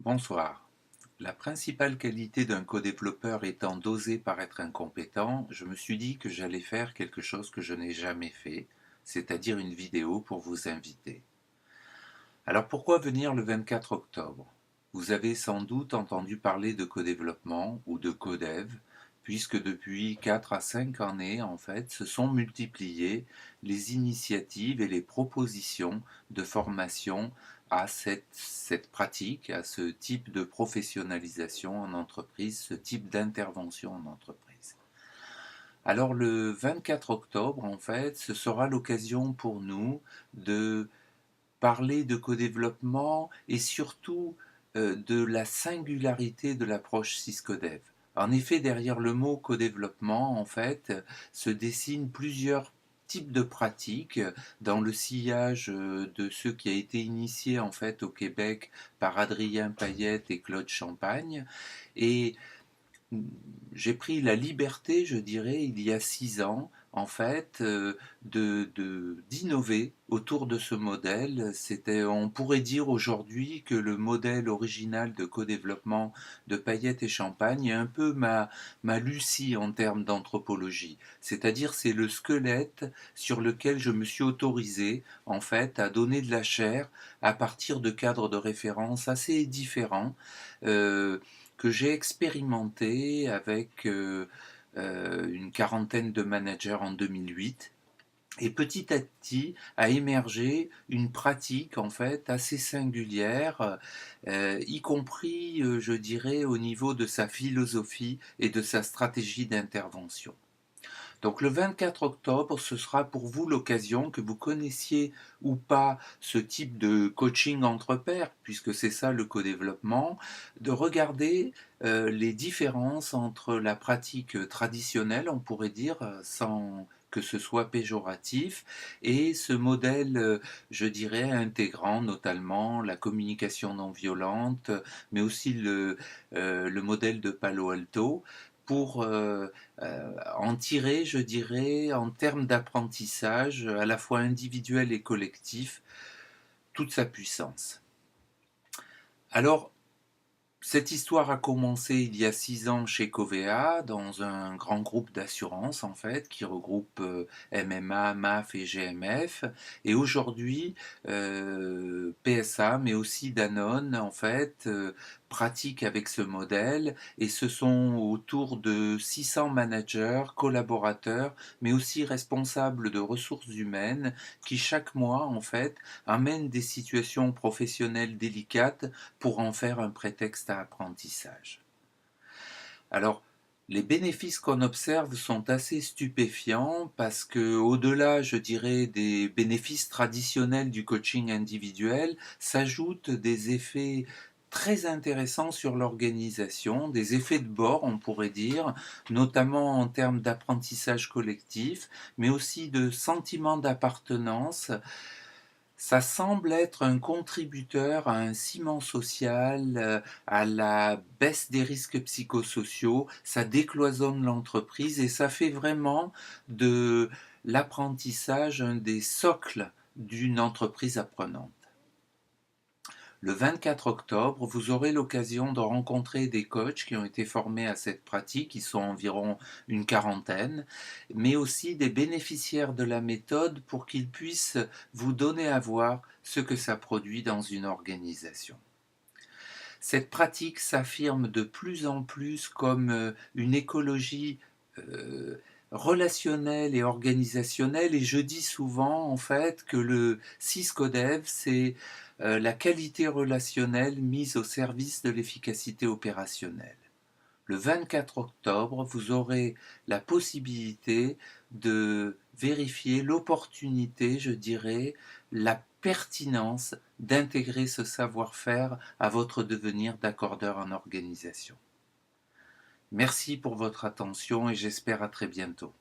Bonsoir. La principale qualité d'un codéveloppeur étant d'oser paraître incompétent, je me suis dit que j'allais faire quelque chose que je n'ai jamais fait, c'est-à-dire une vidéo pour vous inviter. Alors pourquoi venir le 24 octobre? Vous avez sans doute entendu parler de codéveloppement ou de codev, puisque depuis 4 à 5 années, en fait, se sont multipliées les initiatives et les propositions de formation à cette pratique, à ce type de professionnalisation en entreprise, ce type d'intervention en entreprise. Alors le 24 octobre, en fait, ce sera l'occasion pour nous de parler de codéveloppement et surtout de la singularité de l'approche Syscodev. En effet, derrière le mot codéveloppement, en fait, se dessinent plusieurs types de pratiques dans le sillage de ce qui a été initié en fait au Québec par Adrien Payette et Claude Champagne. Et j'ai pris la liberté, je dirais, il y a 6 ans, en fait, d'innover autour de ce modèle. On pourrait dire aujourd'hui que le modèle original de co-développement de Payette et Champagne est un peu ma Lucie en termes d'anthropologie. C'est-à-dire, c'est le squelette sur lequel je me suis autorisé, en fait, à donner de la chair à partir de cadres de référence assez différents. Euh, que j'ai expérimenté avec une quarantaine de managers en 2008. Et petit à petit a émergé une pratique en fait assez singulière, y compris, je dirais, au niveau de sa philosophie et de sa stratégie d'intervention. Donc le 24 octobre, ce sera pour vous l'occasion, que vous connaissiez ou pas ce type de coaching entre pairs, puisque c'est ça le co-développement, de regarder les différences entre la pratique traditionnelle, on pourrait dire, sans que ce soit péjoratif, et ce modèle, je dirais, intégrant notamment la communication non violente, mais aussi le modèle de Palo Alto, pour en tirer, je dirais, en termes d'apprentissage, à la fois individuel et collectif, toute sa puissance. Alors, cette histoire a commencé il y a 6 ans chez Covea, dans un grand groupe d'assurance en fait, qui regroupe MMA, MAF et GMF. Et aujourd'hui, PSA, mais aussi Danone, en fait, pratique avec ce modèle. Et ce sont autour de 600 managers, collaborateurs, mais aussi responsables de ressources humaines, qui chaque mois, en fait, amènent des situations professionnelles délicates pour en faire un prétexte à apprentissage. Alors, les bénéfices qu'on observe sont assez stupéfiants parce que, au-delà, je dirais, des bénéfices traditionnels du coaching individuel, s'ajoutent des effets très intéressants sur l'organisation, des effets de bord, on pourrait dire, notamment en termes d'apprentissage collectif, mais aussi de sentiment d'appartenance. Ça semble être un contributeur à un ciment social, à la baisse des risques psychosociaux, ça décloisonne l'entreprise et ça fait vraiment de l'apprentissage un des socles d'une entreprise apprenante. Le 24 octobre, vous aurez l'occasion de rencontrer des coachs qui ont été formés à cette pratique, ils sont environ une quarantaine, mais aussi des bénéficiaires de la méthode pour qu'ils puissent vous donner à voir ce que ça produit dans une organisation. Cette pratique s'affirme de plus en plus comme une écologie euh, relationnelle et organisationnelle, et je dis souvent en fait que le Syscodev, c'est la qualité relationnelle mise au service de l'efficacité opérationnelle. Le 24 octobre, vous aurez la possibilité de vérifier l'opportunité, je dirais, la pertinence d'intégrer ce savoir-faire à votre devenir d'accordeur en organisation. Merci pour votre attention et j'espère à très bientôt.